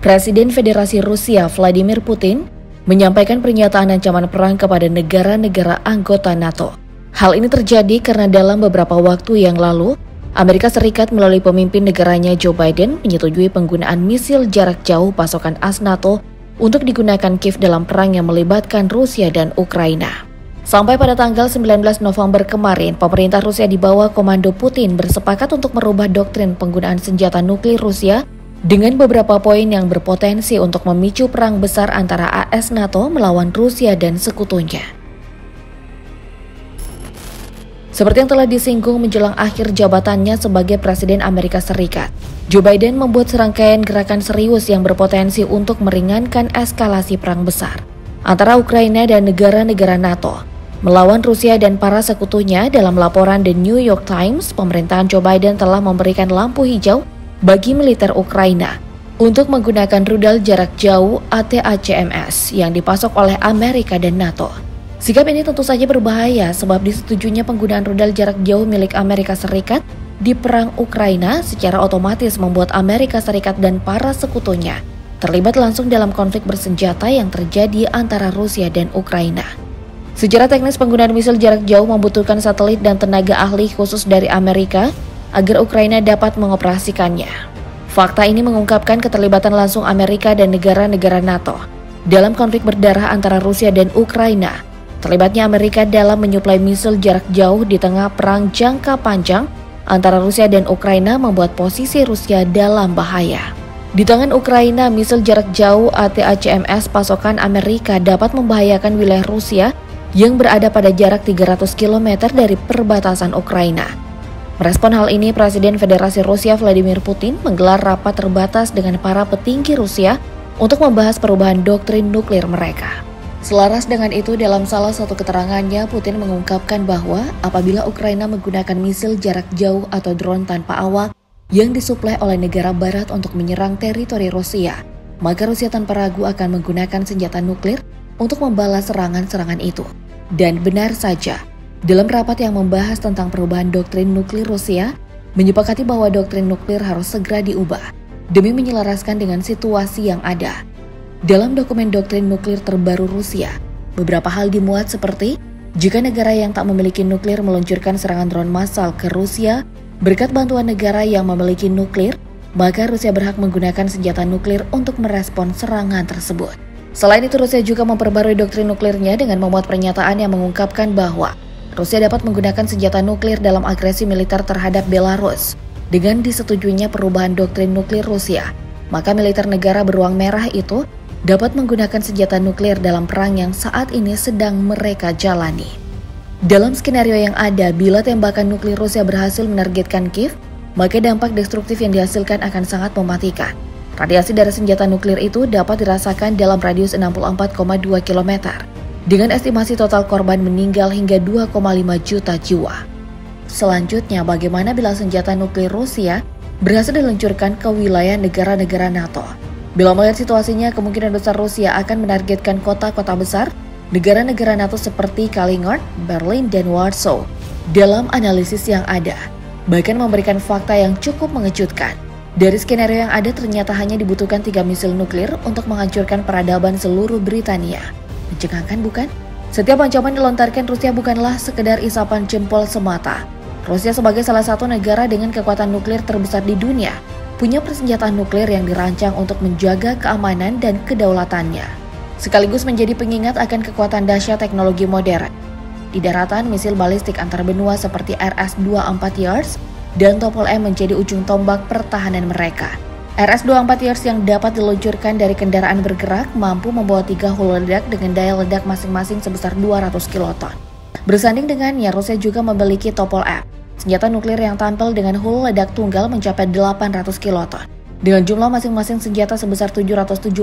Presiden Federasi Rusia Vladimir Putin menyampaikan pernyataan ancaman perang kepada negara-negara anggota NATO. Hal ini terjadi karena dalam beberapa waktu yang lalu, Amerika Serikat melalui pemimpin negaranya Joe Biden menyetujui penggunaan misil jarak jauh pasokan AS NATO untuk digunakan Kiev dalam perang yang melibatkan Rusia dan Ukraina. Sampai pada tanggal 19 November kemarin, pemerintah Rusia di bawah komando Putin bersepakat untuk merubah doktrin penggunaan senjata nuklir Rusia dengan beberapa poin yang berpotensi untuk memicu perang besar antara AS NATO melawan Rusia dan sekutunya. Seperti yang telah disinggung menjelang akhir jabatannya sebagai Presiden Amerika Serikat, Joe Biden membuat serangkaian gerakan serius yang berpotensi untuk meringankan eskalasi perang besar antara Ukraina dan negara-negara NATO melawan Rusia dan para sekutunya. Dalam laporan The New York Times, pemerintahan Joe Biden telah memberikan lampu hijau bagi militer Ukraina untuk menggunakan rudal jarak jauh ATACMS yang dipasok oleh Amerika dan NATO. Sikap ini tentu saja berbahaya sebab disetujuinya penggunaan rudal jarak jauh milik Amerika Serikat di perang Ukraina secara otomatis membuat Amerika Serikat dan para sekutunya terlibat langsung dalam konflik bersenjata yang terjadi antara Rusia dan Ukraina. Secara teknis, penggunaan misil jarak jauh membutuhkan satelit dan tenaga ahli khusus dari Amerika agar Ukraina dapat mengoperasikannya. Fakta ini mengungkapkan keterlibatan langsung Amerika dan negara-negara NATO dalam konflik berdarah antara Rusia dan Ukraina. Terlibatnya Amerika dalam menyuplai misil jarak jauh di tengah perang jangka panjang antara Rusia dan Ukraina membuat posisi Rusia dalam bahaya. Di tangan Ukraina, misil jarak jauh ATACMS pasokan Amerika dapat membahayakan wilayah Rusia yang berada pada jarak 300 km dari perbatasan Ukraina. Merespon hal ini, Presiden Federasi Rusia Vladimir Putin menggelar rapat terbatas dengan para petinggi Rusia untuk membahas perubahan doktrin nuklir mereka. Selaras dengan itu, dalam salah satu keterangannya, Putin mengungkapkan bahwa apabila Ukraina menggunakan misil jarak jauh atau drone tanpa awak yang disuplai oleh negara barat untuk menyerang teritori Rusia, maka Rusia tanpa ragu akan menggunakan senjata nuklir untuk membalas serangan-serangan itu. Dan benar saja, dalam rapat yang membahas tentang perubahan doktrin nuklir Rusia, menyepakati bahwa doktrin nuklir harus segera diubah demi menyelaraskan dengan situasi yang ada. Dalam dokumen doktrin nuklir terbaru Rusia, beberapa hal dimuat seperti jika negara yang tak memiliki nuklir meluncurkan serangan drone massal ke Rusia berkat bantuan negara yang memiliki nuklir, maka Rusia berhak menggunakan senjata nuklir untuk merespon serangan tersebut. Selain itu, Rusia juga memperbarui doktrin nuklirnya dengan memuat pernyataan yang mengungkapkan bahwa Rusia dapat menggunakan senjata nuklir dalam agresi militer terhadap Belarus. Dengan disetujuinya perubahan doktrin nuklir Rusia, maka militer negara beruang merah itu dapat menggunakan senjata nuklir dalam perang yang saat ini sedang mereka jalani. Dalam skenario yang ada, bila tembakan nuklir Rusia berhasil menargetkan Kiev, maka dampak destruktif yang dihasilkan akan sangat mematikan. Radiasi dari senjata nuklir itu dapat dirasakan dalam radius 64,2 km, dengan estimasi total korban meninggal hingga 2,5 juta jiwa. Selanjutnya, bagaimana bila senjata nuklir Rusia berhasil diluncurkan ke wilayah negara-negara NATO? Bila melihat situasinya, kemungkinan besar Rusia akan menargetkan kota-kota besar negara-negara NATO seperti Kaliningrad, Berlin, dan Warsaw. Dalam analisis yang ada, bahkan memberikan fakta yang cukup mengejutkan. Dari skenario yang ada, ternyata hanya dibutuhkan 3 misil nuklir untuk menghancurkan peradaban seluruh Britania. Mencengangkan bukan? Setiap ancaman dilontarkan Rusia bukanlah sekedar isapan jempol semata. Rusia sebagai salah satu negara dengan kekuatan nuklir terbesar di dunia, punya persenjataan nuklir yang dirancang untuk menjaga keamanan dan kedaulatannya, sekaligus menjadi pengingat akan kekuatan dahsyat teknologi modern. Di daratan, misil balistik antar benua seperti RS-24 Yars dan Topol M menjadi ujung tombak pertahanan mereka. RS-24 Yars yang dapat diluncurkan dari kendaraan bergerak mampu membawa 3 hulu ledak dengan daya ledak masing-masing sebesar 200 kiloton. Bersanding dengannya, Rusia juga memiliki Topol M, senjata nuklir yang tampil dengan hulu ledak tunggal mencapai 800 kiloton. Dengan jumlah masing-masing senjata sebesar 772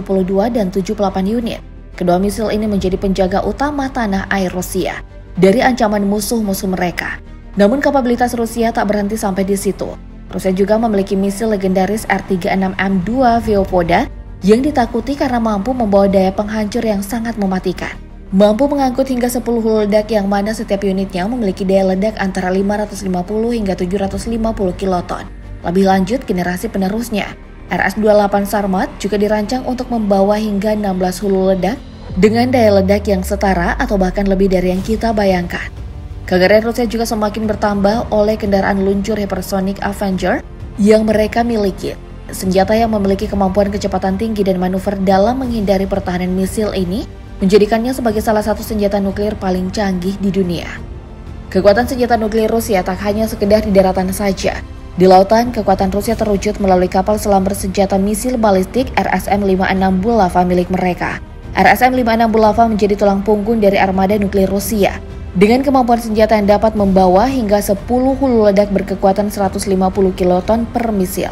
dan 78 unit, kedua misil ini menjadi penjaga utama tanah air Rusia dari ancaman musuh-musuh mereka. Namun kapabilitas Rusia tak berhenti sampai di situ. Rusia juga memiliki misil legendaris R-36M2 Voevoda yang ditakuti karena mampu membawa daya penghancur yang sangat mematikan. Mampu mengangkut hingga 10 hulu ledak yang mana setiap unitnya memiliki daya ledak antara 550 hingga 750 kiloton. Lebih lanjut, generasi penerusnya RS-28 Sarmat juga dirancang untuk membawa hingga 16 hulu ledak dengan daya ledak yang setara atau bahkan lebih dari yang kita bayangkan. Kegagalan Rusia juga semakin bertambah oleh kendaraan luncur hypersonic Avenger yang mereka miliki. Senjata yang memiliki kemampuan kecepatan tinggi dan manuver dalam menghindari pertahanan misil ini menjadikannya sebagai salah satu senjata nuklir paling canggih di dunia. Kekuatan senjata nuklir Rusia tak hanya sekedar di daratan saja. Di lautan, kekuatan Rusia terwujud melalui kapal selam bersenjata misil balistik RSM-56 Bulava milik mereka. RSM-56 Bulava menjadi tulang punggung dari armada nuklir Rusia, dengan kemampuan senjata yang dapat membawa hingga 10 hulu ledak berkekuatan 150 kiloton per misil.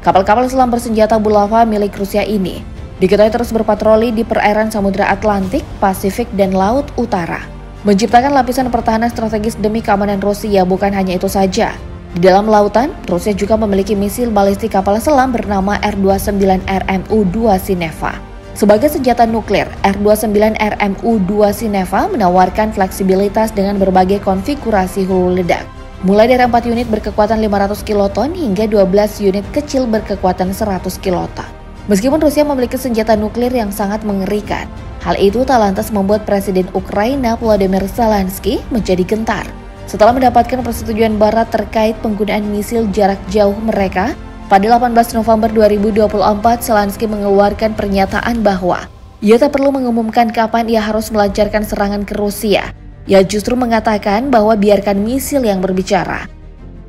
Kapal-kapal selam bersenjata Bulava milik Rusia ini diketahui terus berpatroli di perairan Samudra Atlantik, Pasifik, dan Laut Utara, menciptakan lapisan pertahanan strategis demi keamanan Rusia. Bukan hanya itu saja, di dalam lautan, Rusia juga memiliki misil balistik kapal selam bernama R-29 RMU-2 Sineva. Sebagai senjata nuklir, R-29 RMU-2 Sineva menawarkan fleksibilitas dengan berbagai konfigurasi hulu ledak, mulai dari 4 unit berkekuatan 500 kiloton hingga 12 unit kecil berkekuatan 100 kiloton. Meskipun Rusia memiliki senjata nuklir yang sangat mengerikan, hal itu tak lantas membuat Presiden Ukraina Volodymyr Zelensky menjadi gentar setelah mendapatkan persetujuan Barat terkait penggunaan misil jarak jauh mereka. Pada 18 November 2024, Zelensky mengeluarkan pernyataan bahwa ia tak perlu mengumumkan kapan ia harus melancarkan serangan ke Rusia. Ia justru mengatakan bahwa biarkan misil yang berbicara.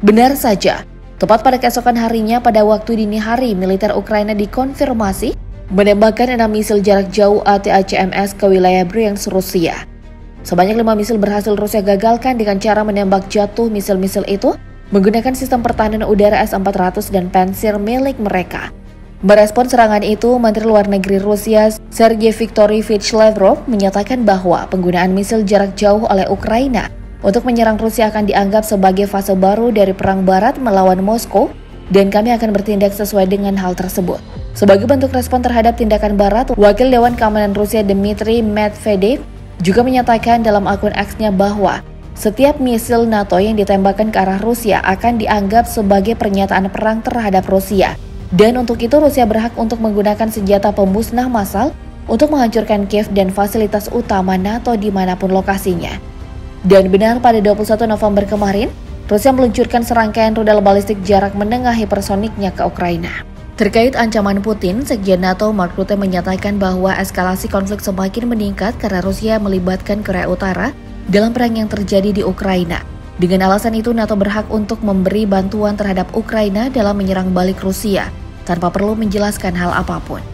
Benar saja, tepat pada keesokan harinya pada waktu dini hari, militer Ukraina dikonfirmasi menembakkan 6 misil jarak jauh ATACMS ke wilayah Bryansk, Rusia. Sebanyak 5 misil berhasil Rusia gagalkan dengan cara menembak jatuh misil-misil itu menggunakan sistem pertahanan udara S-400 dan Pantsir milik mereka. Merespon serangan itu, Menteri Luar Negeri Rusia Sergei Viktorovich Lavrov menyatakan bahwa penggunaan misil jarak jauh oleh Ukraina untuk menyerang Rusia akan dianggap sebagai fase baru dari perang Barat melawan Moskow, dan kami akan bertindak sesuai dengan hal tersebut. Sebagai bentuk respon terhadap tindakan Barat, Wakil Dewan Keamanan Rusia Dmitry Medvedev juga menyatakan dalam akun X-nya bahwa setiap misil NATO yang ditembakkan ke arah Rusia akan dianggap sebagai pernyataan perang terhadap Rusia. Dan untuk itu Rusia berhak untuk menggunakan senjata pemusnah massal untuk menghancurkan Kiev dan fasilitas utama NATO dimanapun lokasinya. Dan benar, pada 21 November kemarin, Rusia meluncurkan serangkaian rudal balistik jarak menengah hipersoniknya ke Ukraina. Terkait ancaman Putin, Sekjen NATO Mark Rutte menyatakan bahwa eskalasi konflik semakin meningkat karena Rusia melibatkan Korea Utara dalam perang yang terjadi di Ukraina. Dengan alasan itu, NATO berhak untuk memberi bantuan terhadap Ukraina dalam menyerang balik Rusia tanpa perlu menjelaskan hal apapun.